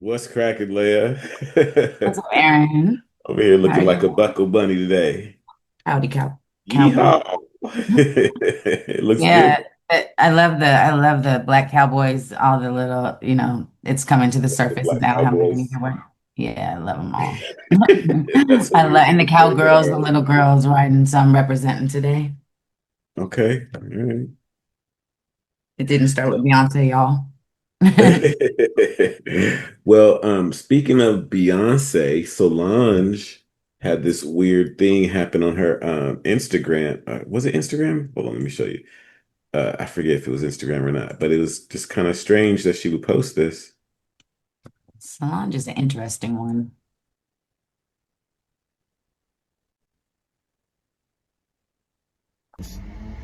What's cracking, Leah? What's up, Aaron? Over here How are looking like a you? buckle bunny today. Howdy, cowboy. Yeehaw! It looks good. Yeah, I love the black cowboys. All the little, it's coming to the The surface black now how many cowboys. there were. Yeah, I love them all. That's I love, hilarious. and the Looks like cowgirls, the little girls riding. So I'm representing today. okay. All right. It didn't start with So, Beyonce, y'all. well, speaking of Beyonce, Solange had this weird thing happen on her Instagram. Was it Instagram? Hold on, let me show you. I forget if it was Instagram or not, but it was just kind of strange that she would post this. Solange is an interesting one.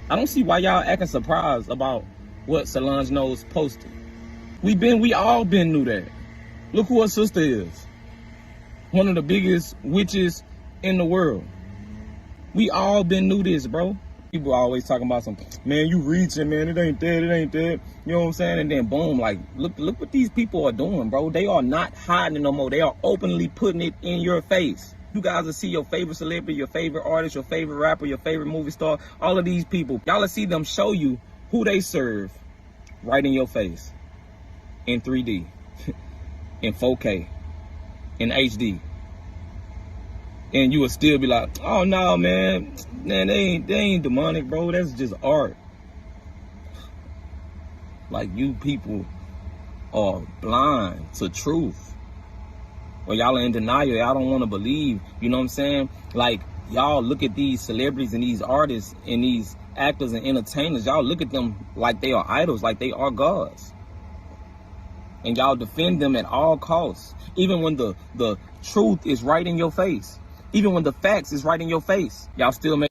I don't see why y'all acting surprised about what Solange Knowles posted. We all been knew that. Look who her sister is. One of the biggest witches in the world. We all been knew this, bro. People always talking about some, man, you reaching, man, it ain't that, it ain't that. You know what I'm saying? And then boom, like, look what these people are doing, bro. They are not hiding no more. They are openly putting it in your face. You guys will see your favorite celebrity, your favorite artist, your favorite rapper, your favorite movie star, all of these people. Y'all will see them show you who they serve right in your face in 3D, in 4K, in HD. And you will still be like, oh no, man, they ain't demonic, bro. That's just art. Like, you people are blind to truth. Or y'all are in denial. Y'all don't want to believe. You know what I'm saying? Like, y'all look at these celebrities and these artists and these actors and entertainers. Y'all look at them like they are idols, like they are gods. And y'all defend them at all costs. Even when the truth is right in your face. Even when the facts is right in your face. Y'all still make.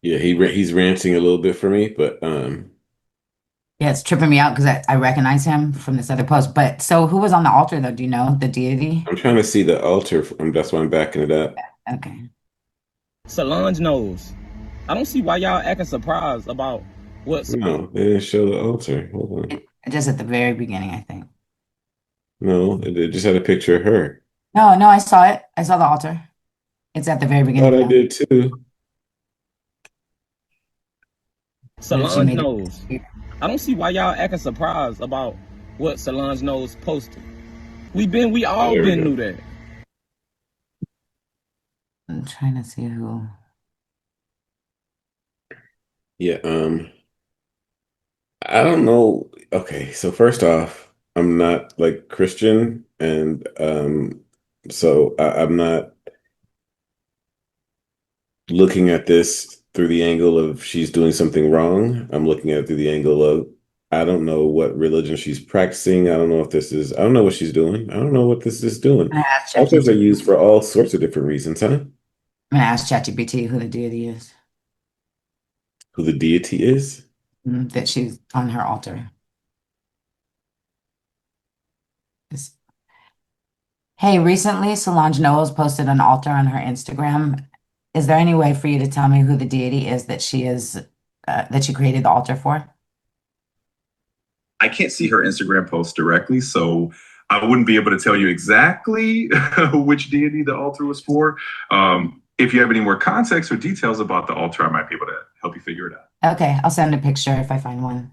Yeah, he's ranting a little bit for me, but Yeah, it's tripping me out because I recognize him from this other post. But so who was on the altar though? Do you know the deity? I'm trying to see the altar. That's why I'm backing it up. Okay. Solange Knowles. I don't see why y'all acting surprised about what. No, they didn't show the altar. Hold on. Just at the very beginning, I think. No, it just had a picture of her. No, no, I saw it. I saw the altar. It's at the very Thought beginning I though. did too. But she Solange made Knowles. it. I don't see why y'all acting surprised about what Solange Knowles posted. We Oh, all there we been go. knew that. I'm trying to see who. Yeah, I don't know. Okay, so first off, I'm not like Christian, and so I'm not looking at this through the angle of she's doing something wrong. I'm looking at it through the angle of I don't know what religion she's practicing. I don't know what she's doing. I don't know what this is doing. I'm gonna ask Altars are ChatGPT. used for all sorts of different reasons, huh? I'm gonna ask ChatGPT who the deity is Who the deity is? that she's on her altar. It's- Hey, recently Solange Knowles posted an altar on her Instagram. Is there any way for you to tell me who the deity is that she created the altar for? I can't see her Instagram post directly, so I wouldn't be able to tell you exactly which deity the altar was for. If you have any more context or details about the altar, I might be able to help you figure it out. Okay, I'll send a picture if I find one.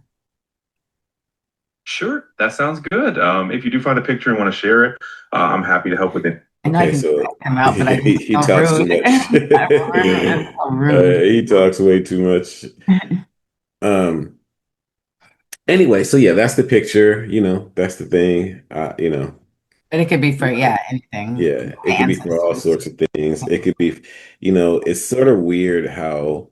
Sure, that sounds good. If you do find a picture and want to share it, I'm happy to help with it. I know I Okay, can so check them out, but I he, just he so talks too rude. much. I'm rude. I'm so rude. He talks way too much. Um, anyway, so yeah, that's the picture, that's the thing. But it could be for, yeah, anything. Yeah, My it could be for all ancestors. sorts of things. It could be, it's sort of weird how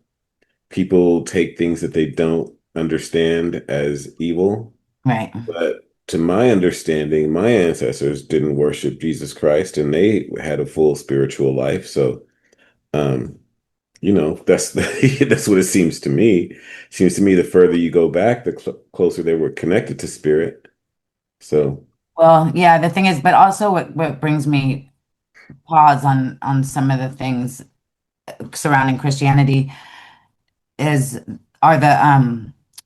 people take things that they don't understand as evil. Right. But to my understanding, my ancestors didn't worship Jesus Christ and they had a full spiritual life. So, um, that's that's what it seems to me. Seems to me the further you go back, the closer they were connected to spirit. So, Well, yeah, the thing is, but also what brings me pause on some of the things surrounding Christianity is are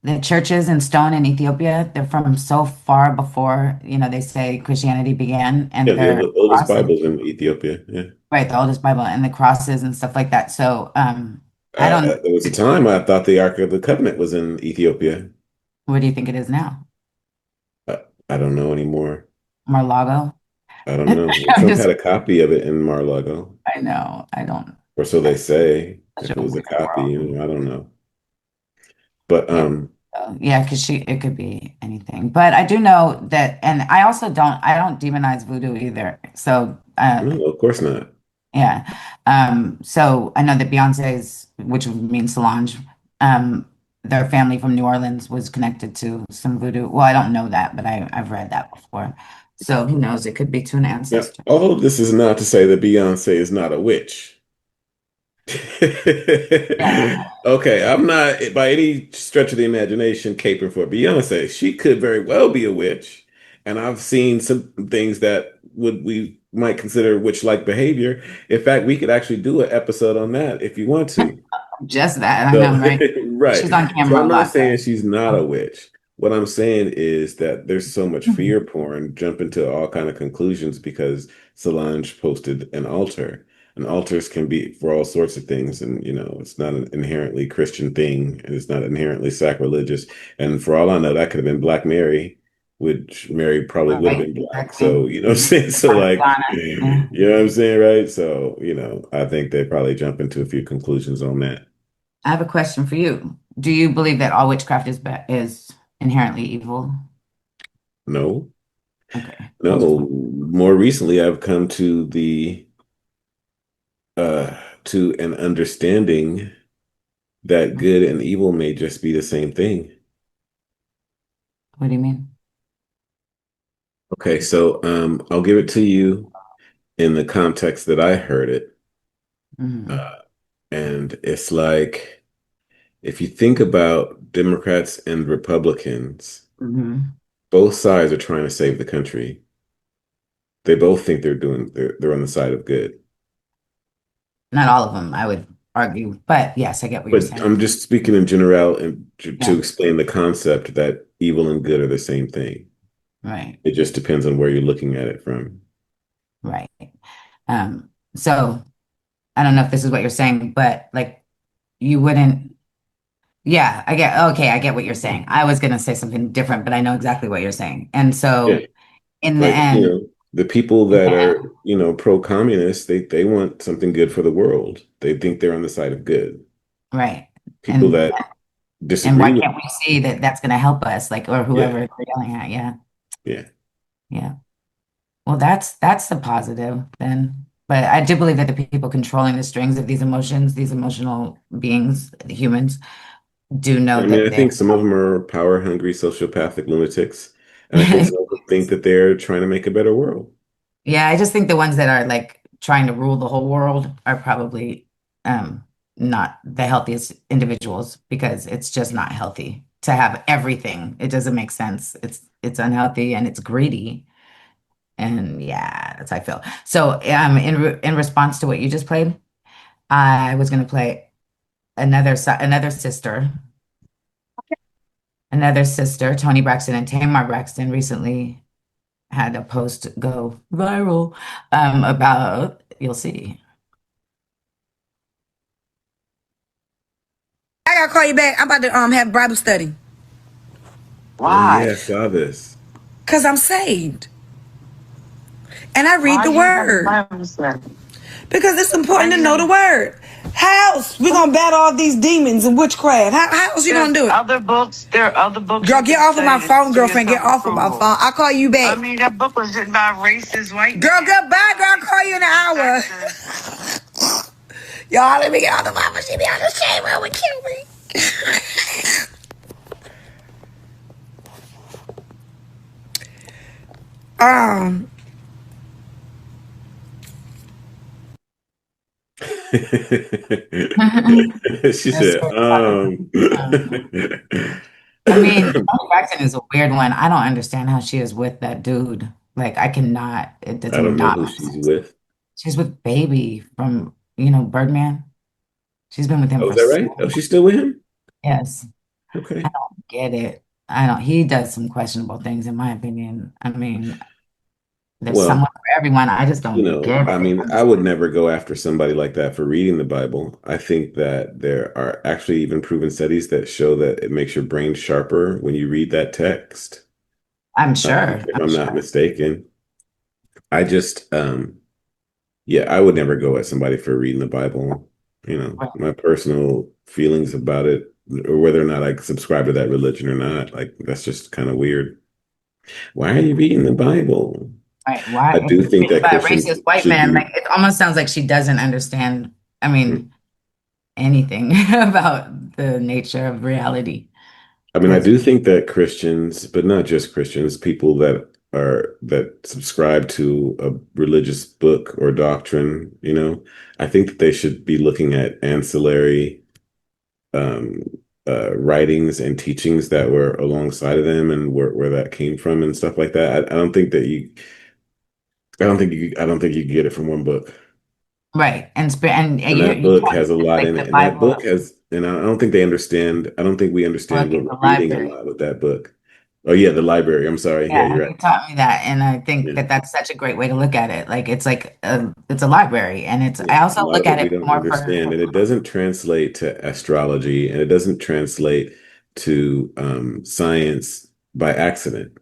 the churches in stone in Ethiopia, they're from so far before, they say Christianity began, Yeah, and the they're oldest crosses, Bibles in Ethiopia. Yeah. right, the oldest Bible and the crosses and stuff like that. So, I don't, There was a time I thought the Ark of the Covenant was in Ethiopia. what do you think it is now? I, I don't know anymore. Mar-Lago? I don't know. Well, I'm Trump just, had a copy of it in Mar-a-Lago, I know, I don't, or so they say. such If a it was a weird copy, world. I don't know. But Yeah. Yeah, because it could be anything. But I do know that, and I don't demonize voodoo either. So, no, of course not. yeah. So I know that Beyonce's, which would mean Solange, their family from New Orleans was connected to some voodoo. Well, I don't know that, but I've read that before. So who knows? It could be to an Now, ancestor. all of this is not to say that Beyonce is not a witch. Yeah. Okay, I'm not by any stretch of the imagination caping for Beyonce. She could very well be a witch, and I've seen some things that would we might consider witch-like behavior. In fact, we could actually do an episode on that if you want to. Just that. I So, know, right? right. She's on So camera a I'm not lot. saying she's not But, a witch. What I'm saying is that there's so much fear porn, jumping to all kind of conclusions because Solange posted an altar. And altars can be for all sorts of things, and it's not an inherently Christian thing, and it's not inherently sacrilegious. And for all I know, that could have been Black Mary, which Mary probably would have right, been black. exactly. So, you know what I'm saying? So like, Madonna. Yeah. you know what I'm saying, right? So, I think they probably jump into a few conclusions on that. I have a question for you. Do you believe that all witchcraft is inherently evil? No. Okay, I just No, want. more recently I've come to an understanding that good and evil may just be the same thing. What do you mean? Okay, so I'll give it to you in the context that I heard it. Hmm. Uh, and it's like if you think about Democrats and Republicans, Hmm. both sides are trying to save the country. They both think they're on the side of good. Not all of them, I would argue, but yes, I get what you're But saying. I'm just speaking in general and to Yeah, explain the concept that evil and good are the same thing. right, It just depends on where you're looking at it from. right. So I don't know if this is what you're saying, but like you wouldn't. Yeah, I get. Okay, I get what you're saying. I was gonna say something different, but I know exactly what you're saying. And Yeah. so in the Like, end, the people in that the are, end, pro-communist, they want something good for the world. They think they're on the side of good. right. People And that and why disagree with, can't we see that that's gonna help us, like, or yeah, whoever they're yelling at? Yeah, yeah. yeah. Well, that's the positive then. But I do believe that the people controlling the strings of these emotions, these emotional beings, the humans, do know I mean, that I they're think some of them are power-hungry, sociopathic lunatics, and I think some of them think that they're trying to make a better world. yeah, I just think the ones that are like trying to rule the whole world are probably um not the healthiest individuals because it's just not healthy to have everything. It doesn't make sense. It's unhealthy and it's greedy. And yeah, that's how I feel. So in response to what you just played, I was gonna play another sister. Another sister, Tony Braxton and Tamar Braxton recently had a post go viral about, you'll see. I gotta call you back. I'm about to have Bible study. Oh yeah, Why? I saw this. Cause I'm saved and I read the word. Because it's important to know the word. How else we gonna battle all these demons and witchcraft? How else you gonna do it? There are other books. Girl, you get can off of my study phone, to girlfriend. Get yourself off of my approval. phone. I'll call you I back. mean, that book was written by a racist white Girl, man. goodbye, girl. I'll call you in an hour. Y'all, let me get off the phone. She be on the shade room and kill me. She That's said, so funny. I mean, Toni Braxton is a weird one. I don't understand how she is with that dude. Like, I cannot. It does I don't know not who make she's sense. with. She's with Baby from, Birdman. She's been with him Oh, is for that so right? Oh, she's still with him? yes. Okay. Get it. I don't. He does some questionable things, in my opinion. I mean, there's someone Well, for everyone. I just don't get I it. mean, I would never go after somebody like that for reading the Bible. I think that there are actually even proven studies that show that it makes your brain sharper when you read that text. I'm sure. If I'm I'm not sure. mistaken. I just, yeah, I would never go at somebody for reading the Bible. My personal feelings about it, or whether or not I subscribe to that religion or not, like that's just kind of weird. Why are you reading the Bible? Right. Why? I If do you think think that about Christians racist white should man, be. like it almost sounds like she doesn't understand, I mean, anything about the nature of reality. I mean, I Because do think that Christians, but not just Christians, people that subscribe to a religious book or doctrine, I think that they should be looking at ancillary um, writings and teachings that were alongside of them and where that came from and stuff like that. I don't think that I don't think you get it from one book. right. And And you that you book taught has a me lot like in the it. And that book Bible has, and I don't think they understand. I don't think we understand book what is we're the reading a library. lot with that book. Oh yeah, the library. I'm sorry. Yeah, Yeah, you're right. you taught me that, and I think Yeah, that that's such a great way to look at it. Like it's a library, and it's yeah. I A also lot look of it at we it don't more for understand, and it doesn't translate to astrology, and it doesn't translate to science by accident.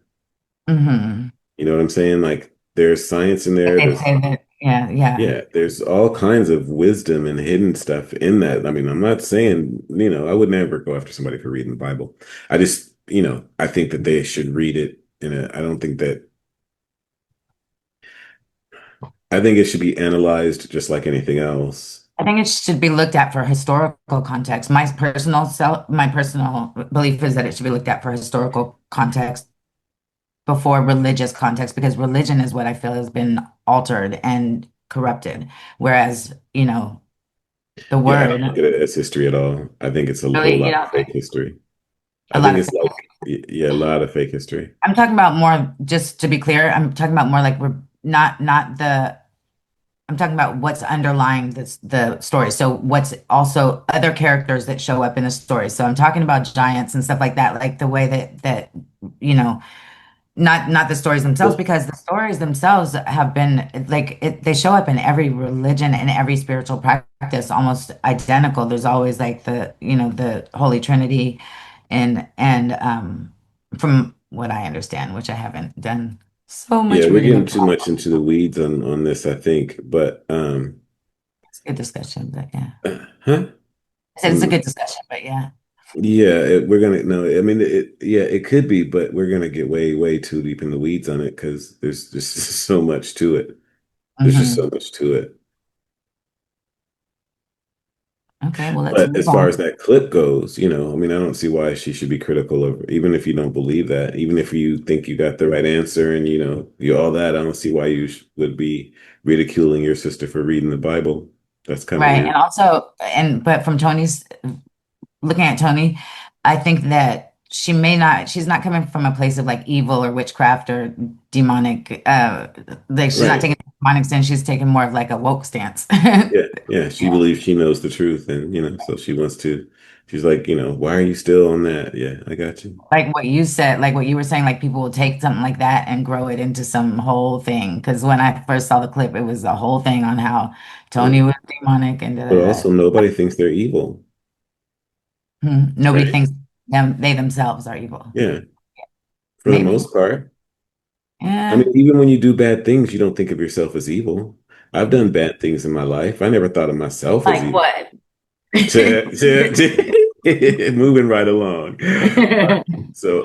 hmm You know what I'm saying? Like there's science in Like there. they say that, yeah, yeah. Yeah, there's all kinds of wisdom and hidden stuff in that. I mean, I'm not saying, I would never go after somebody for reading the Bible. I just, I think that they should read it I don't think that, I think it should be analyzed just like anything else. I think it should be looked at for historical context. My personal belief is that it should be looked at for historical context before religious context, because religion is what I feel has been altered and corrupted. Whereas, the Yeah, I don't look word, at it as history at all. I think it's a whole really, lot of fake history. a I lot think of it's like, yeah, a lot of fake history. I'm talking about more, just to be clear, I'm talking about more like we're not I'm talking about what's underlying the story. So what's also other characters that show up in the story. So I'm talking about giants and stuff like that, like the way that you know, not the stories themselves, Well, because the stories themselves have been like they show up in every religion and every spiritual practice almost identical. There's always like the Holy Trinity and from what I understand, which I haven't done so yeah, much we're reading getting of, too much into the weeds on this, I think. But it's a good discussion, but yeah. huh? I said it's a good discussion, but yeah. Yeah, we're gonna no. I mean, yeah, it could be, but we're gonna get way, way too deep in the weeds on it because there's just so much to it. There's just hmm so much to it. Okay, well, let's But move as far as on. that clip goes, I mean, I don't see why she should be critical of, even if you don't believe that, even if you think you got the right answer and you all that, I don't see why you would be ridiculing your sister for reading the Bible. That's kind of Right. And weird. also, but from Tony's looking at Tony, I think that she's not coming from a place of like evil or witchcraft or demonic, like she's not Right. taking a demonic stance, she's taking more of like a woke stance. Yeah, yeah. She Yeah. believes she knows the truth, and so she wants to. She's like, why are you still on that? Yeah, I got you. Like what you said, like what you were saying, like people will take something like that and grow it into some whole thing. Because when I first saw the clip, it was a whole thing on how Tony Right. was demonic and da But da da. also, nobody thinks they're evil, Nobody right? thinks they themselves are evil. Yeah, for the Maybe. most part. I Yeah. mean, even when you do bad things, you don't think of yourself as evil. I've done bad things in my life. I never thought of myself as Like evil. what? Moving right along. So,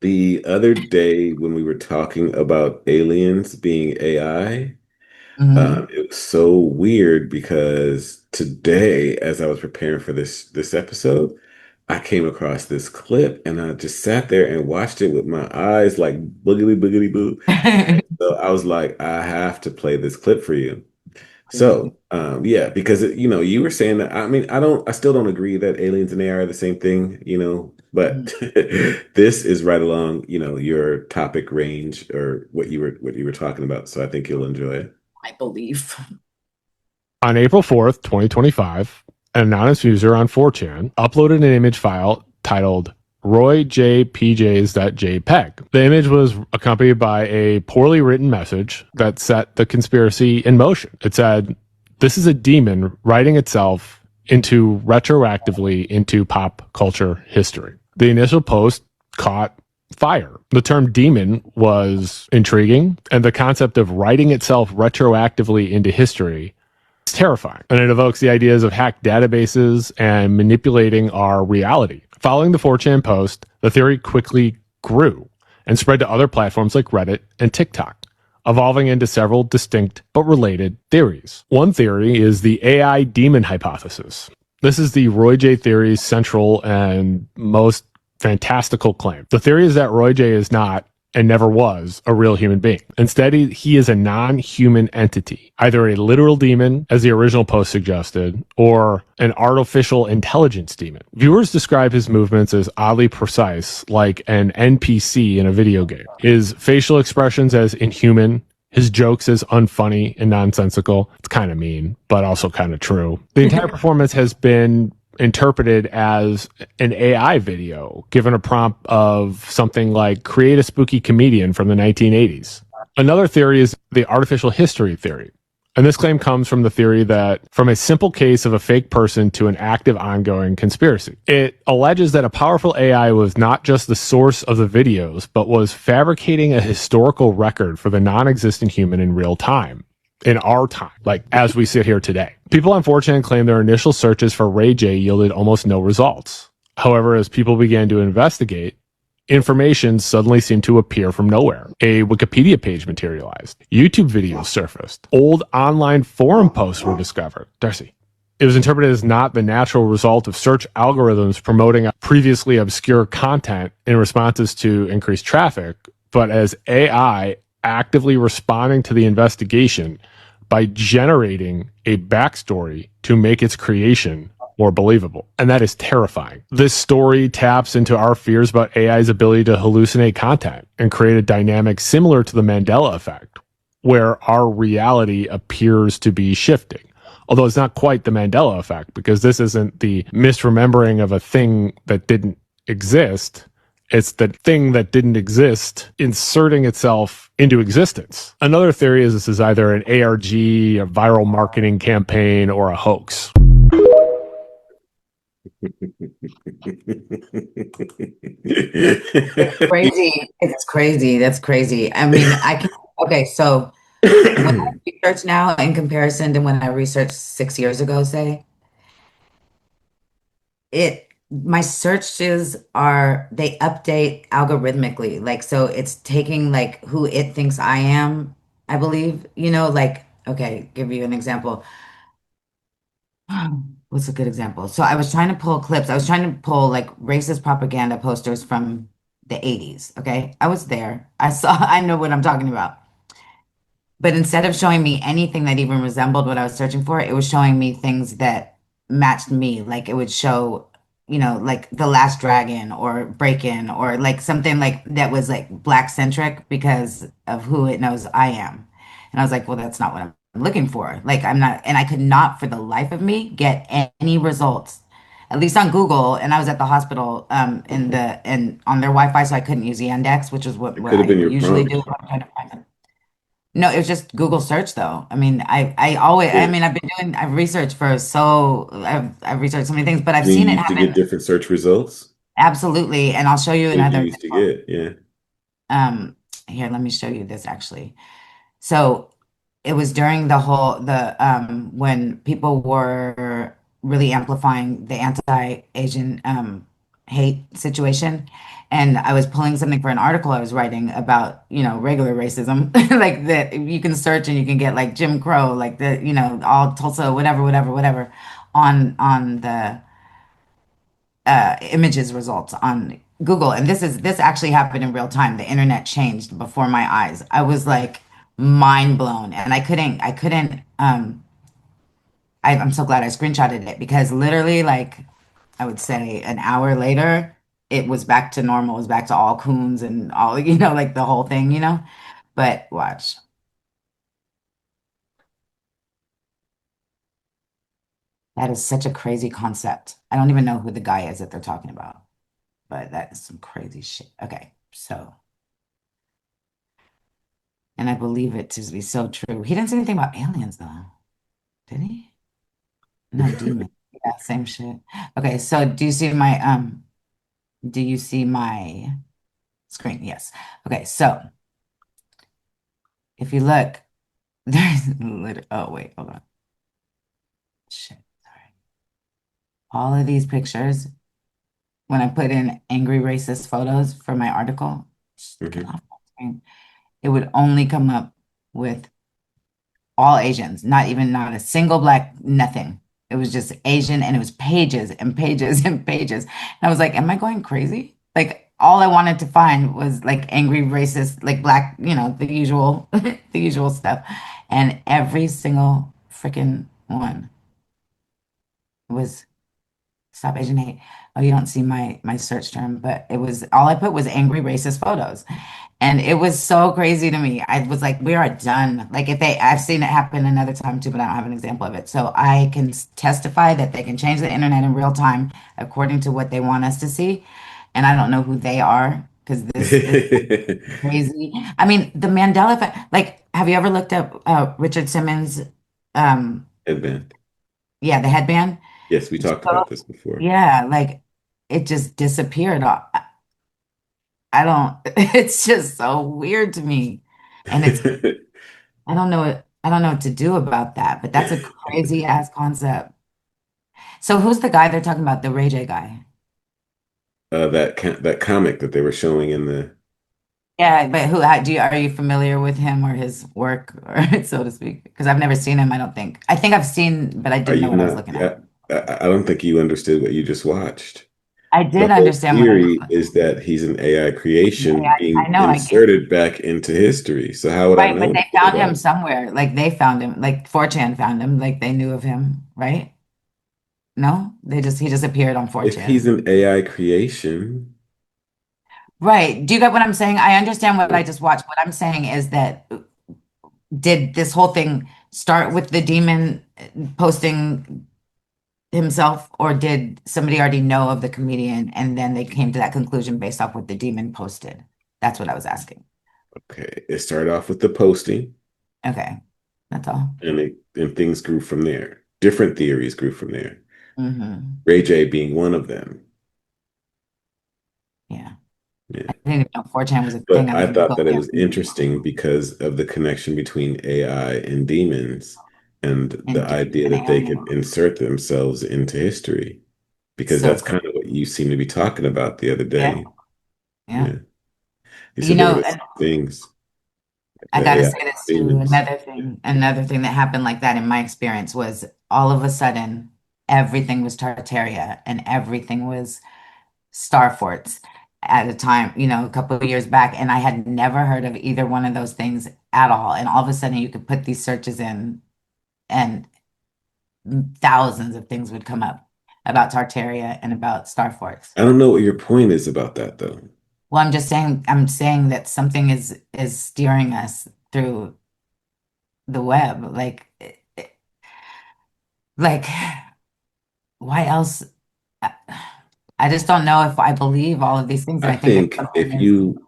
the other day when we were talking about aliens being AI, hmm it was so weird because today, as I was preparing for this episode, I came across this clip and I just sat there and watched it with my eyes like boogity boogity boo. So I was like, I have to play this clip for you. So, yeah, because you were saying that. I mean, I still don't agree that aliens and AI are the same thing, but this is right along, your topic range or what you were talking about. So I think you'll enjoy it. My belief. On April 4th, 2025, an anonymous user on 4chan uploaded an image file titled RoyJPJs.jpg. The image was accompanied by a poorly written message that set the conspiracy in motion. It said, "This is a demon writing itself into retroactively into pop culture history." The initial post caught fire. The term demon was intriguing, and the concept of writing itself retroactively into history is terrifying. And it evokes the ideas of hacked databases and manipulating our reality. Following the 4chan post, the theory quickly grew and spread to other platforms like Reddit and TikTok, evolving into several distinct but related theories. One theory is the AI demon hypothesis. This is the Roy J theory's central and most fantastical claim. The theory is that Roy J is not and never was a real human being. Instead, he is a non-human entity, either a literal demon, as the original post suggested, or an artificial intelligence demon. Viewers describe his movements as oddly precise, like an NPC in a video game. His facial expressions as inhuman, his jokes as unfunny and nonsensical. It's kind of mean, but also kind of true. The entire performance has been interpreted as an AI video, given a prompt of something like create a spooky comedian from the 1980s. Another theory is the artificial history theory. And this claim comes from the theory that from a simple case of a fake person to an active ongoing conspiracy. It alleges that a powerful AI was not just the source of the videos, but was fabricating a historical record for the non-existent human in real time. In our time, like as we sit here today. People on 4chan claim their initial searches for Ray J yielded almost no results. However, as people began to investigate, information suddenly seemed to appear from nowhere. A Wikipedia page materialized. YouTube videos surfaced. Old online forum posts were discovered. Darcy. It was interpreted as not the natural result of search algorithms promoting previously obscure content in responses to increased traffic, but as AI actively responding to the investigation by generating a backstory to make its creation more believable. And that is terrifying. This story taps into our fears about AI's ability to hallucinate content and create a dynamic similar to the Mandela effect, where our reality appears to be shifting. Although it's not quite the Mandela effect, because this isn't the misremembering of a thing that didn't exist. It's the thing that didn't exist inserting itself into existence. Another theory is this is either an ARG, a viral marketing campaign, or a hoax. It's crazy. It's crazy. That's crazy. I mean, okay, so when I research now in comparison to when I researched 6 years ago, say, my searches they update algorithmically. Like, so it's taking like who it thinks I am, I believe, like, okay, give you an example. What's a good example? So I was trying to pull clips. I was trying to pull like racist propaganda posters from the 80s. Okay. I was there. I know what I'm talking about. But instead of showing me anything that even resembled what I was searching for, it was showing me things that matched me. Like it would show, like The Last Dragon or Break In or like something like that was like black centric because of who it knows I am. And I was like, well, that's not what I'm looking for. Like I'm not, and I could not for the life of me get any results, at least on Google. And I was at the hospital and on their Wi-Fi, so I couldn't use Yandex, which is what Could I have been your usually prompt. do when I'm trying to find them. No, it was just Google search though. I mean, I always, I Yeah. mean, I've researched I've researched so many things, but I've You seen it used to get happen. different search results. Absolutely. And I'll show you What did you another used to example. get? Yeah. Here, let me show you this actually. So it was during when people were really amplifying the anti-Asian hate situation. And I was pulling something for an article I was writing about, regular racism, like that you can search and you can get like Jim Crow, like all Tulsa, whatever, whatever, whatever, on the images results on Google. And this actually happened in real time. The internet changed before my eyes. I was like mind blown, and I'm so glad I screenshotted it because literally like I would say an hour later it was back to normal. It was back to all coons and all, like the whole thing. But watch. That is such a crazy concept. I don't even know who the guy is that they're talking about, but that is some crazy shit. Okay, so, and I believe it to be so true. He didn't say anything about aliens, though, did he? No, demon. Yeah, same shit. Okay, so do you see my screen? Yes. Okay, so if you look, oh wait, hold on. Shit, sorry. All of these pictures, when I put in angry racist photos for my article, get Mhm. off my screen, it would only come up with all Asians, not a single black, nothing. It was just Asian and it was pages and pages and pages. And I was like, am I going crazy? Like all I wanted to find was like angry racist, like black, the usual the usual stuff. And every single freaking one was stop Asian hate. Oh, you don't see my search term, but it was all I put was angry racist photos. And it was so crazy to me. I was like, we are done. Like I've seen it happen another time too, but I don't have an example of it. So I can testify that they can change the internet in real time according to what they want us to see. And I don't know who they are because this is crazy. I mean, the Mandela effect, like, have you ever looked up Richard Simmons? Um, Headband. yeah, the headband. Yes, we talked So, about this before. yeah, like it just disappeared. I don't, it's just so weird to me. And I don't know what to do about that, but that's a crazy ass concept. So who's the guy they're talking about, the Ray J guy? That comic that they were showing in the Yeah, but are you familiar with him or his work or so to speak? Because I've never seen him, I don't think. I think I've seen, but I are didn't know you what I was not looking at. yeah, I don't think you understood what you just watched. I The did whole understand what I was theory looking is that he's an AI at. creation I being know, I get inserted back into history. So how would I right, but know they anything found about him it? somewhere. Like they found him, like 4chan found him, like they knew of him, right? No? He just appeared on If he's 4chan. an AI creation, Right. Do you get what I'm saying? I understand what yeah. I just watched. What I'm saying is that did this whole thing start with the demon posting himself, or did somebody already know of the comedian and then they came to that conclusion based off what the demon posted? That's what I was asking. Okay, it started off with the posting, Okay. That's all. and things grew from there. Different theories grew from there. Hmm. Ray J being one of them. Yeah. Yeah. I didn't even know 4chan was a thing. But I I didn't thought go that it there. was interesting because of the connection between AI and demons and the And idea an that they alien. could insert themselves into history. Because So that's cool. kind of what you seemed to be talking about the other Yeah. day. Yeah. Yeah. You You said there were know, the things I that gotta AI say this too. demons. Another thing that happened like that in my experience was all of a sudden everything was Tartaria and everything was Star Forts at a time, a couple of years back, and I had never heard of either one of those things at all. And all of a sudden you could put these searches in and thousands of things would come up about Tartaria and about Star Forts. I don't know what your point is about that though. Well, I'm saying that something is steering us through the web. Like why else? I I just don't know if I believe all of these things, and I I think that think if something is, you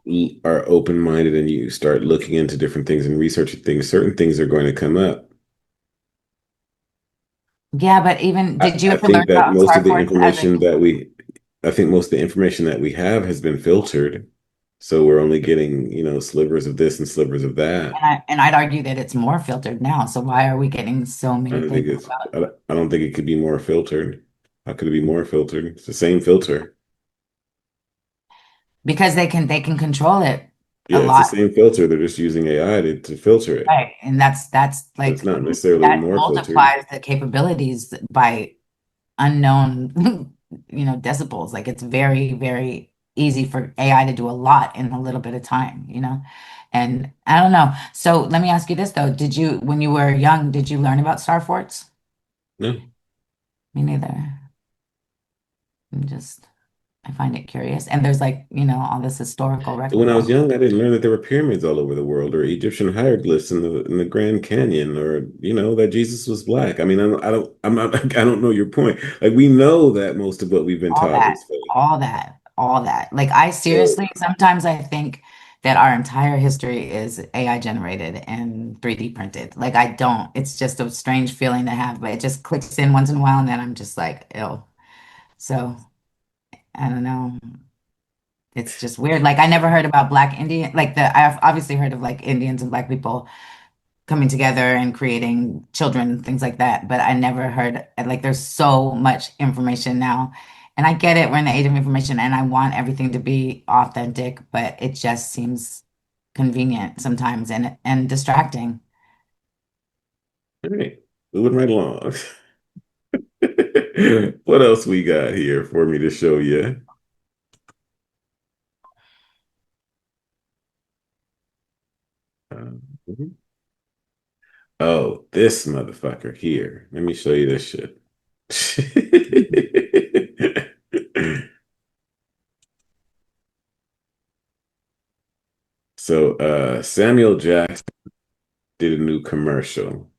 are open-minded and you start looking into different things and researching things, certain things are going to come up. yeah, but even did you I ever learn think that about most Star of the Force as a information that we, I think most of the information that we have has been filtered. So we're only getting, slivers of this and slivers of that. and I'd argue that it's more filtered now. So why are we getting so I many don't things think it's, about I don't think it could be more filtered. How could it be more filtered? It's the same filter. because they can control it a Yeah, it's the lot, same filter. They're just using AI to filter it. right? And that's So it's like not necessarily that more filtered. multiplies the capabilities by unknown, decibels. Like it's very, very easy for AI to do a lot in a little bit of time. And I don't know. So let me ask you this though. When you were young, did you learn about star forts? No. Me neither. I'm just, I find it curious. And there's like, all this historical When record I was on. young, I didn't learn that there were pyramids all over the world, or Egyptian hieroglyphs in the Grand Canyon, or that Jesus was black. I mean, I'm not, I don't know your point. Like we know that most of what we've been All taught that, is fake. all that, all that. Like I So, seriously, sometimes I think that our entire history is AI generated and 3D printed. Like I don't, it's just a strange feeling to have, but it just clicks in once in a while and then I'm just like, ill. So I don't know. It's just weird. Like I never heard about Black Indian, I've obviously heard of like Indians and Black people coming together and creating children, things like that. But I never heard like there's so much information now. And I get it, we're in the age of information and I want everything to be authentic, but it just seems convenient sometimes and distracting. all right, moving right along. What else we got here for me to show you? Mhm. Oh, this motherfucker here. Let me show you this shit. So, Samuel Jackson did a new commercial,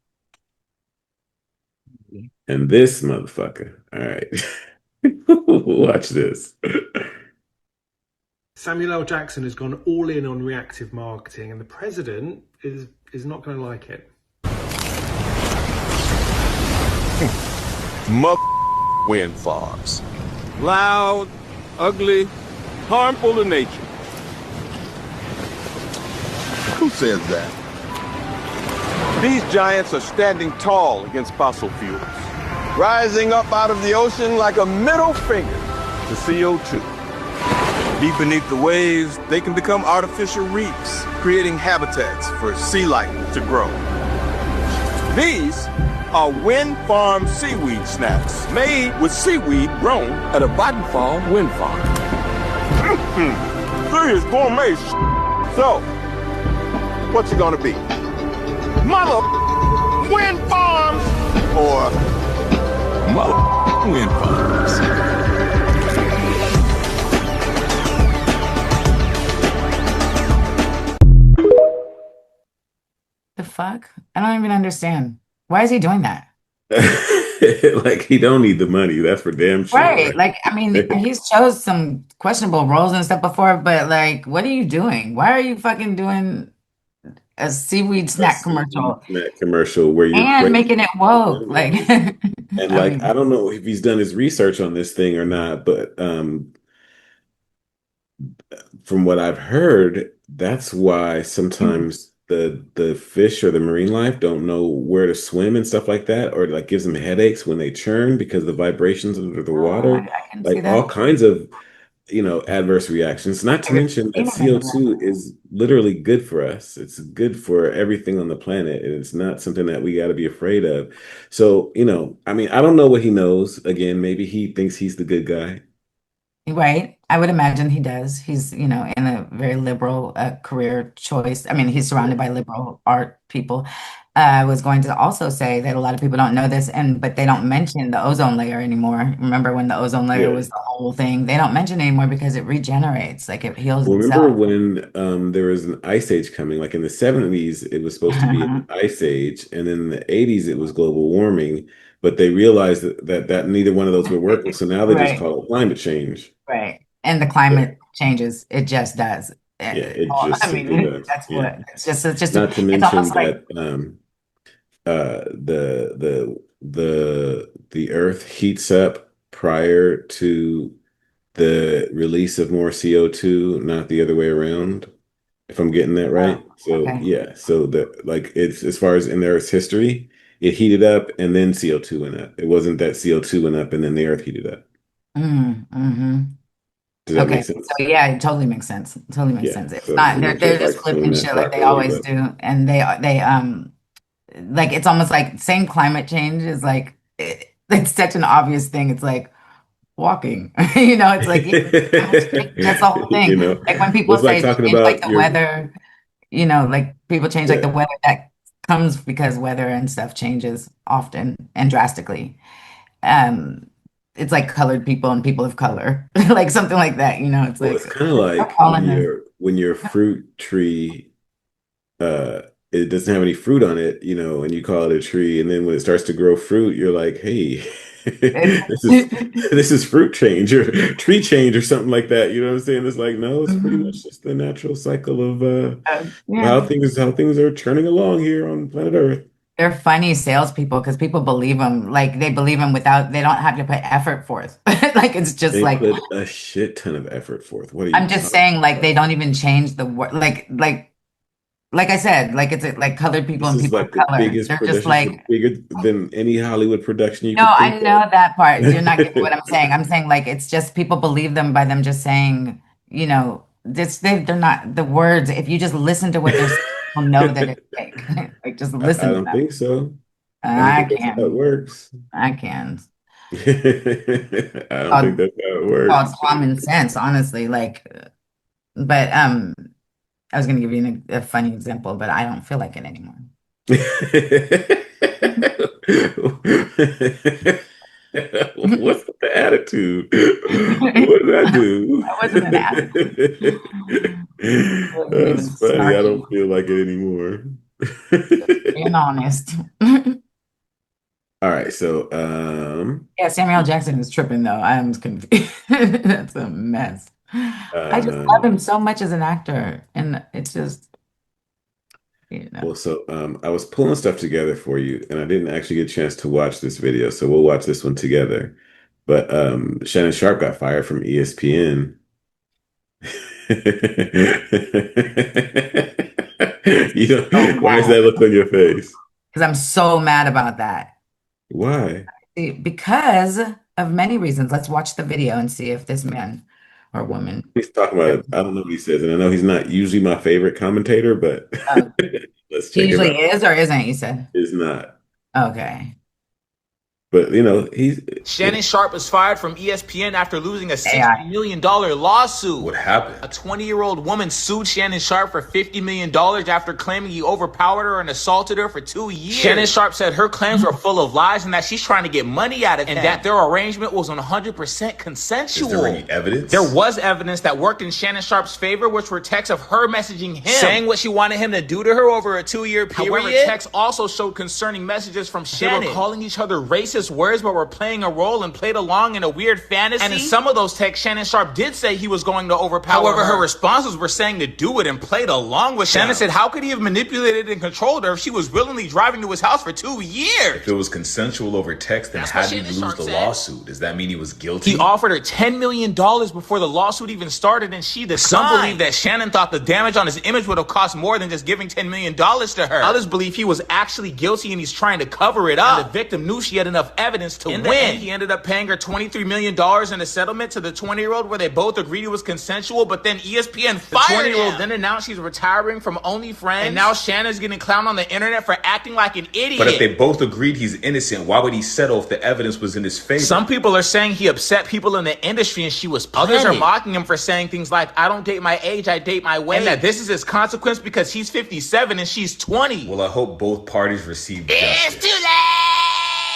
and this motherfucker. All right, watch this. Samuel L. Jackson has gone all in on reactive marketing, and the president is not going to like it. Wind farms. Loud, ugly, harmful to nature. Who says that? These giants are standing tall against fossil fuels, rising up out of the ocean like a middle finger to CO2. Deep beneath the waves, they can become artificial reefs, creating habitats for sea life to grow. These are wind farm seaweed snacks made with seaweed grown at a Vattenfall wind farm. Serious gourmet. So, what's it gonna be? Mother wind farms or mother wind farms? The fuck? I don't even understand. Why is he doing that? Like he don't need the money. That's for damn Right. sure. Like, I mean, he's chose some questionable roles and stuff before, but like, what are you doing? Why are you fucking doing a seaweed A snack seaweed commercial snack commercial where you're and making it woke? Like, right. And I like I mean, don't know if he's done his research on this thing or not, but from what I've heard, that's why sometimes the fish or the marine life don't know where to swim and stuff like that, or like gives them headaches when they churn because the vibrations under the water, I can see like that. all kinds of adverse reactions. Not to I've mention seen that him in the CO2 is literally good for us. It's good for everything on the planet, and it's not something that we got to be afraid of. So, I mean, I don't know what he knows. Again, maybe he thinks he's the good guy. right. I would imagine he does. He's, in a very liberal career choice. I mean, he's Yeah. surrounded by liberal art people. I was going to also say that a lot of people don't know this, but they don't mention the ozone layer anymore. Remember when the ozone layer Yeah. was the whole thing? They don't mention it anymore because it regenerates, like it heals Well, remember itself. when there was an ice age coming? Like in the 70s, it was supposed to be an ice age, and then in the 80s, it was global warming. But they realized that neither one of those were working, so now they just Right, call it climate change. right. And the Yeah, climate changes. It just does. yeah, it just I simply mean, does. that's Yeah. what it's just Not to it's mention almost like that the Earth heats up prior to the release of more CO2, not the other way around, if I'm getting that oh, right. So okay. yeah, so like it's as far as in the Earth's history, it heated up and then CO2 went up. It wasn't that CO2 went up and then the Earth heated up. Mm-hmm. Does that make Okay, so sense? yeah, it totally makes sense. It totally makes Yeah. sense. It's So not I'm not sure they're if I just flipping explained that shit like they properly, always but do, and they like it's almost like same climate change is like it's such an obvious thing. It's like walking, It's like yeah, climate change, that's the whole you thing. know, Like when people was like say talking change like about the your weather, like people change like yeah. the weather that comes because weather and stuff changes often and drastically. Um, it's like colored people and people of color, like something like that. It's Well, like it's kind of like calling them. when your fruit tree uh it doesn't have any fruit on it, and you call it a tree, and then when it starts to grow fruit, you're like, hey, this is this is fruit change or tree change or something like that. You know what I'm saying? It's like, no, it's pretty much just the natural cycle of Yeah. how things are churning along here on planet Earth. They're funny salespeople because people believe them. Like they believe them without, they don't have to put effort forth. Like it's just They like, put a shit ton of effort forth. What are you I'm just talking saying, like about? they don't even change the word. Like I said, like it's like colored people This and is people of like the color. biggest They're just production, like, bigger than any Hollywood production you no, could think I know that part. You're not getting what of. I'm saying. I'm saying like it's just people believe them by them just saying, they're not the words. If you just listen to what they're saying, you'll know that it's fake. Like just I listen to don't them. think so. I don't I think that's how it can. works. I can. I don't think Called, that's how it called works. common sense, honestly. But I was gonna give you a funny example, but I don't feel like it anymore. What's the attitude? What did I do? That wasn't an attitude. It wasn't even That's funny. I snarky. don't feel like it anymore. Being honest. All right, so Yeah, Samuel Jackson is tripping though. I'm confused. That's a mess. I just love um him so much as an actor, and it's just, you know. well, so I was pulling stuff together for you, and I didn't actually get a chance to watch this video, so we'll watch this one together. But Shannon Sharpe got fired from ESPN. So Why is mad that look on your face? because I'm so mad about that. Why? Because of many reasons. Let's watch the video and see if this man or woman. He's talking about it. I don't know what he says, and I know he's not usually my favorite commentator, but Oh, let's he check it usually out. is or isn't, you said? It's not. Okay. But he's Shannon Sharpe was fired from ESPN after losing a AI. $60 million lawsuit. What happened? A 20-year-old woman sued Shannon Sharpe for $50 million after claiming he overpowered her and assaulted her for 2 years. Shannon Sharpe said her claims were full of lies and that she's trying to get money out of him, and that their arrangement was 100% consensual. Is there any evidence? There was evidence that worked in Shannon Sharpe's favor, which were texts of her messaging him, saying what she wanted him to do to her over a 2-year period. However, texts also showed concerning messages from Shannon. They were calling each other racist words, but were playing a role and played along in a weird fantasy. And in some of those texts, Shannon Sharpe did say he was going to overpower her. However, her responses were saying to do it and played along with Shannon. Said, how could he have manipulated and controlled her if she was willingly driving to his house for 2 years? If it was consensual over text, then how did he lose the lawsuit? Does that mean he was guilty? He offered her $10 million before the lawsuit even started, and she declined. Some believe that Shannon thought the damage on his image would have cost more than just giving $10 million to her. Others believe he was actually guilty and he's trying to cover it up. And the victim knew she had enough evidence to win. He ended up paying her $23 million in a settlement to the 20-year-old where they both agreed it was consensual, but then ESPN fired him. The 20-year-old then announced she's retiring from OnlyFriends, and now Shannon's getting clowned on the internet for acting like an idiot. But if they both agreed he's innocent, why would he settle if the evidence was in his favor? Some people are saying he upset people in the industry and she was planning. Others are mocking him for saying things like, I don't date my age, I date my weight. And that this is his consequence because he's 57 and she's 20. Well, I hope both parties receive It's justice. too late!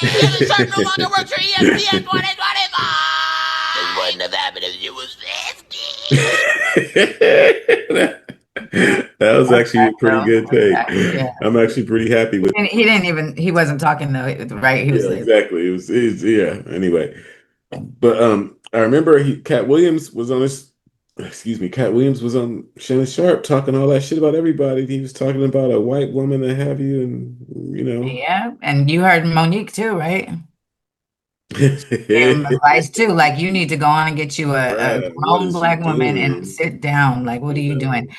Shannon Sharpe no longer works for ESPN 2025! This wouldn't have happened if you was 50. That was actually a pretty good take. Yeah. I'm actually pretty happy with it. He wasn't talking though, right? He was Yeah, like, exactly. Yeah, anyway. But I remember Cat Williams was on Cat Williams was on Shannon Sharpe talking all that shit about everybody. He was talking about a white woman and have you, and yeah. And you heard Monique too, right? Gave him Right, advice too. Like you need to go on and get you a what grown is she black woman and doing? sit down. Like, what are you You doing? know?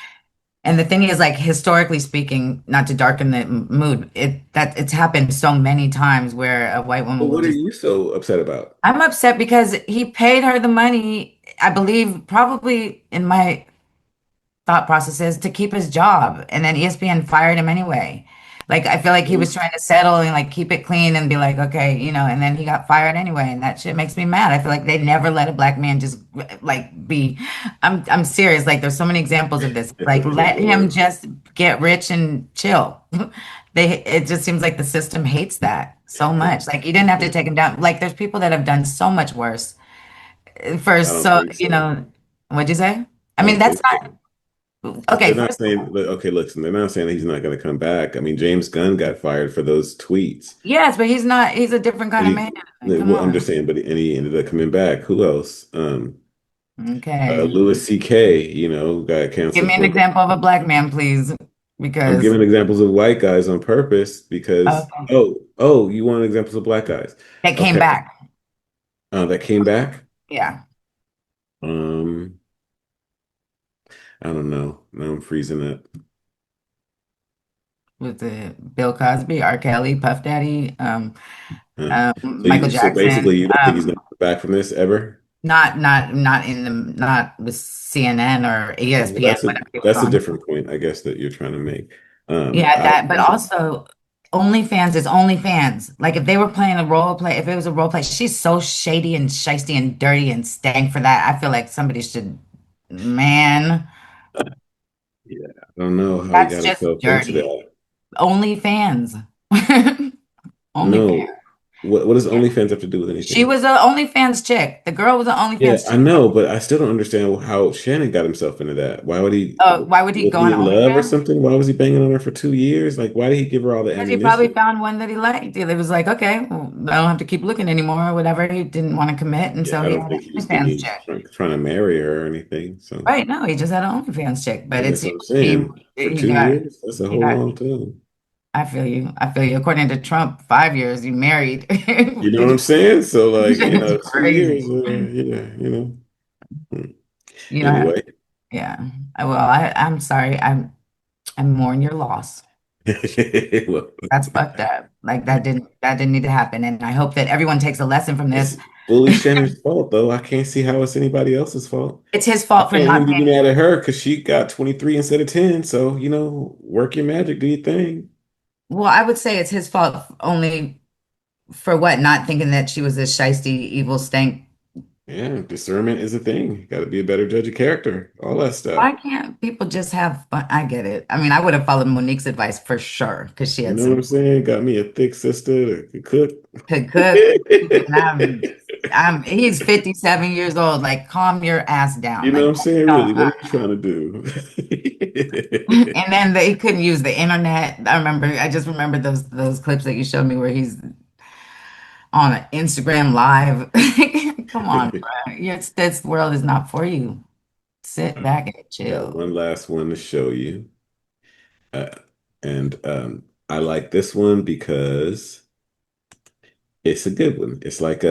And the thing is, like historically speaking, not to darken the mood, it's happened so many times where a white woman But will what are just. you so upset about? I'm upset because he paid her the money, I believe, probably in my thought processes to keep his job, and then ESPN fired him anyway. Like I feel like he was trying to settle and like keep it clean and be like, okay, and then he got fired anyway, and that shit makes me mad. I feel like they never let a black man just like be. I'm serious. Like there's so many examples of this. Like let him just get rich and chill. it just seems like the system hates that so much. Like you didn't have to take him down. Like there's people that have done so much worse for I don't so, think so. what'd you say? I I mean, don't that's think not so. okay. They're not First of saying, all, okay, listen, they're not saying that he's not going to come back. I mean, James Gunn got fired for those tweets. yes, but he's not, he's a different kind And of he, man. Come well, I'm just on. saying, and he ended up coming back. Who else? Okay. Louis C.K., got Give canceled me an for. example of a black man, please, I'm because giving examples of white guys on purpose because, okay. you want examples of black guys? That came Okay, back. that came back. Yeah. Um, I don't know. Now I'm freezing up. With the Bill Cosby, R. Kelly, Puff Daddy, Uh, Michael so basically, Jackson, you don't think he's going to come back from this ever? not with CNN or Oh, well, ESPN, whatever he was that's a on. different point, I guess, that you're trying to make. Yeah, I that, but also OnlyFans is OnlyFans. Like if they were playing a role play, if it was a role play, she's so shady and shisty and dirty and stank for that. I feel like somebody should, man, yeah, I don't know how he that's got just himself into dirty. that. OnlyFans. OnlyFans. No, what does OnlyFans have to do with She anything? was a OnlyFans chick. The girl was an Yeah, OnlyFans I chick. know, but I still don't understand how Shannon got himself into that. Why would he? Why would he Was go he on in love or OnlyFans? something? Why was he banging on her for 2 years? Like, why did he give her all the Because he probably ammunition? found one that he liked. It was like, okay, well, I don't have to keep looking anymore or whatever. He didn't want to commit, and Yeah, so I he don't had an think he was OnlyFans thinking chick. trying to marry her or anything. So, Right? No, he just had an OnlyFans chick. But and it that's what seems I'm he saying. For he two got years, that's a he whole got. long time. I feel you. I feel you. According to Trump, 5 years. You married. You know what I'm saying? So, like, It's 2 years. crazy. Yeah. Hmm. You know. Anyway, Yeah. Well, I'm sorry. I mourn your loss. well, That's fucked up. Like that didn't need to happen. And I hope that everyone takes a lesson from this. it's fully Shannon's fault, though. I can't see how it's anybody else's fault. It's his I fault for can't not even be paying. mad at her because she got 23 instead of 10. So, work your magic, do your thing. Well, I would say it's his fault only for what? Not thinking that she was a shisty, evil stank. Yeah, discernment is a thing. Got to be a better judge of character, all that stuff. Why can't people just have fun? I get it. I mean, I would have followed Monique's advice for sure because she You had know what some I'm saying? Got me a thick sister that could cook. could cook. And he's 57 years old. Like, calm your ass down. You know what Like, I'm saying? don't, Really, what are you trying to do? and then they couldn't use the internet. I just remember those clips that you showed me where he's on an Instagram live. Come on, bro. This world is not for you. Sit back and Got chill. one last one to show you. Uh, and I like this one because it's a good one. It's like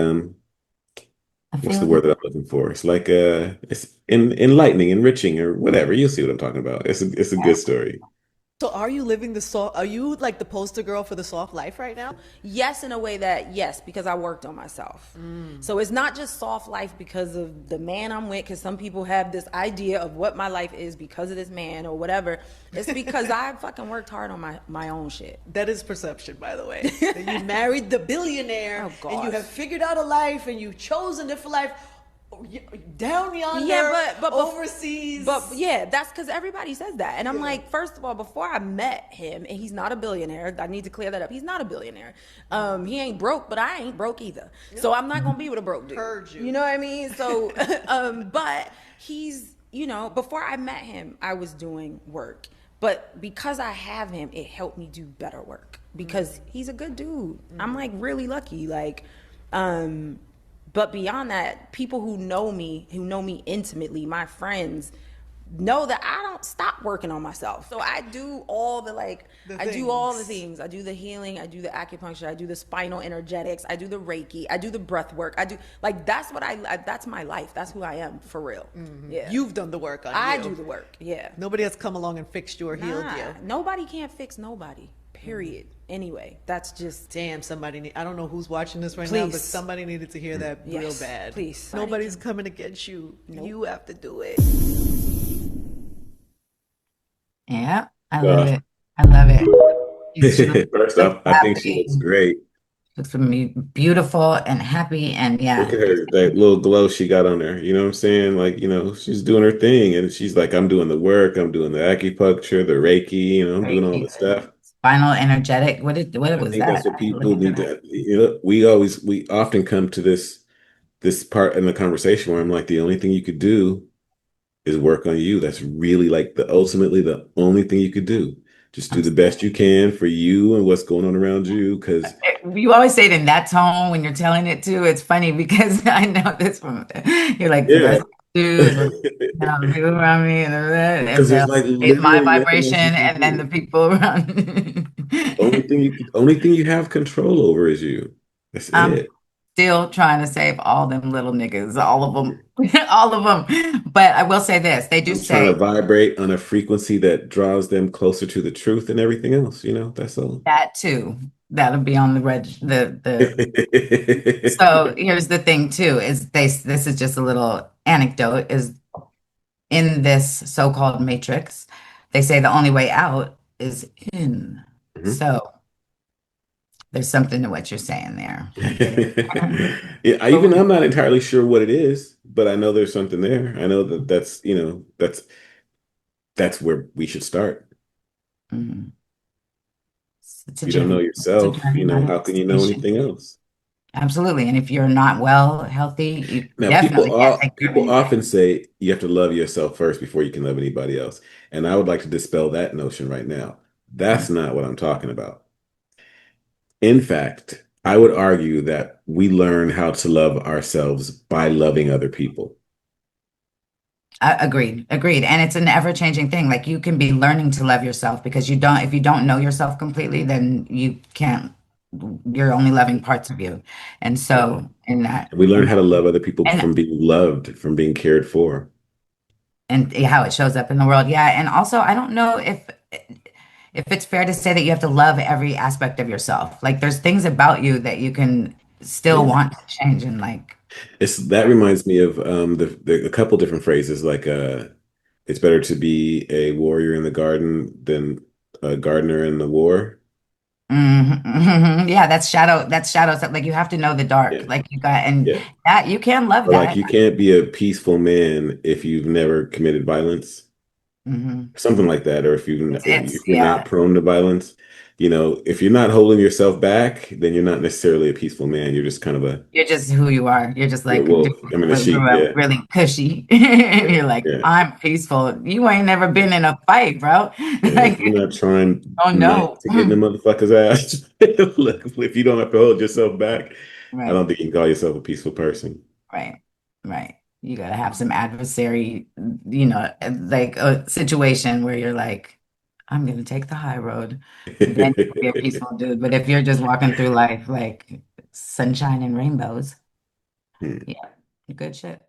I what's feel the you. word that I'm looking for? It's like it's enlightening, enriching, or whatever. You'll see what I'm talking about. It's a good story. So are you living the soft, are you like the poster girl for the soft life right now? Yes, in a way that, yes, because I worked on myself. So it's not just soft life because of the man I'm with, because some people have this idea of what my life is because of this man or whatever. It's because I fucking worked hard on my own shit. That is perception, by the way. That you married the billionaire and you have figured out a life and you've chosen it for life. Down yonder, but overseas. But yeah, that's because everybody says that. And I'm like, first of all, before I met him, and he's not a billionaire, I need to clear that up. He's not a billionaire. He ain't broke, but I ain't broke either. So I'm not going to be with a broke dude. Heard you. You know what I mean? So, but he's, before I met him, I was doing work. But because I have him, it helped me do better work because he's a good dude. I'm like really lucky. Like, but beyond that, people who know me intimately, my friends, know that I don't stop working on myself. So I do all the do all the things. I do the healing, I do the acupuncture, I do the spinal energetics, I do the Reiki, I do the breath work. I do that's what that's my life. That's who I am for real. Yeah. You've done the work on you. I do the work. Yeah. Nobody has come along and fixed you or healed you. Nobody can't fix nobody. Period. Anyway, that's just damn. I don't know who's watching this right now, but somebody needed to hear that real bad. Please. Nobody's coming against you. Nope. You have to do it. Yeah, I love it. I love it. First off, I think she looks great. Looks beautiful and happy, and yeah. Look at her, that little glow she got on her. You know what I'm saying? Like, she's doing her thing, and she's like, I'm doing the work, I'm doing the acupuncture, the Reiki, I'm doing all the stuff. Final energetic. What I was think that? that's what I didn't people look into need that. to, we often come to this part in the conversation where I'm like, the only thing you could do is work on you. That's really like ultimately the only thing you could do. Just do the best you can for you and what's going on around you. Because You always say it in that tone when you're telling it too. It's funny because I know this from you're like the yeah, best dudes with people around me and because there's they'll like raise my literally nothing vibration else you can and then do. the people around. Only thing you have control over is you. That's I'm it. still trying to save all them little niggas, all of them, all of them. But I will say this: they do I'm trying to say vibrate on a frequency that draws them closer to the truth and everything else. That's all. that too. That'll be on the reg the So here's the thing too, is this is just a little anecdote, is in this so-called matrix, they say the only way out is in. Mhm. So there's something to what you're saying there. Yeah, But I'm not entirely sure what it is, but I know there's something there. I know that's where we should start. mm, it's a If you don't know journey. It's a yourself, journey, not a how can you know destination. anything else? Absolutely. And if you're not well, healthy, you Now, definitely can't take care of people anybody. often say you have to love yourself first before you can love anybody else. And I would like to dispel that notion right now. Mm. That's not what I'm talking about. In fact, I would argue that we learn how to love ourselves by loving other people. Agreed, agreed. And it's an ever-changing thing. Like you can be learning to love yourself because if you don't know yourself completely, then you can't, you're only loving parts of you. And Yeah. so in that, And we learn how to love other people and from being loved, from being cared for. how it shows up in the world. Yeah. And also, I don't know if it's fair to say that you have to love every aspect of yourself. Like there's things about you that you can still Yeah. want to change and like, That reminds me of a couple different phrases like it's better to be a warrior in the garden than a gardener in the war. yeah, that's shadow stuff. Like you have to know the dark. Yeah. Like you got, and Yeah. that you can love Or like that. you can't be a peaceful man if you've never committed violence. Mhm. Something like that. Or It's if you're not yeah, prone to violence, if you're not holding yourself back, then you're not necessarily a peaceful man. You're just kind of you're just who you are. You're just a like dude wolf. I mean, a who sheep. grew up Yeah. really cushy. And Yeah. you're like, Yeah. I'm peaceful. You ain't never been in a fight, bro. Yeah, Like, if you're not trying oh not no. to get in the motherfucker's ass, look, if you don't have to hold yourself back, I Right, don't think you can call yourself a peaceful person. right, right. You gotta have some adversary, like a situation where you're like, I'm gonna take the high road. Then you'll be a peaceful dude. But if you're just walking through life like sunshine and rainbows, Hmm. yeah, good shit.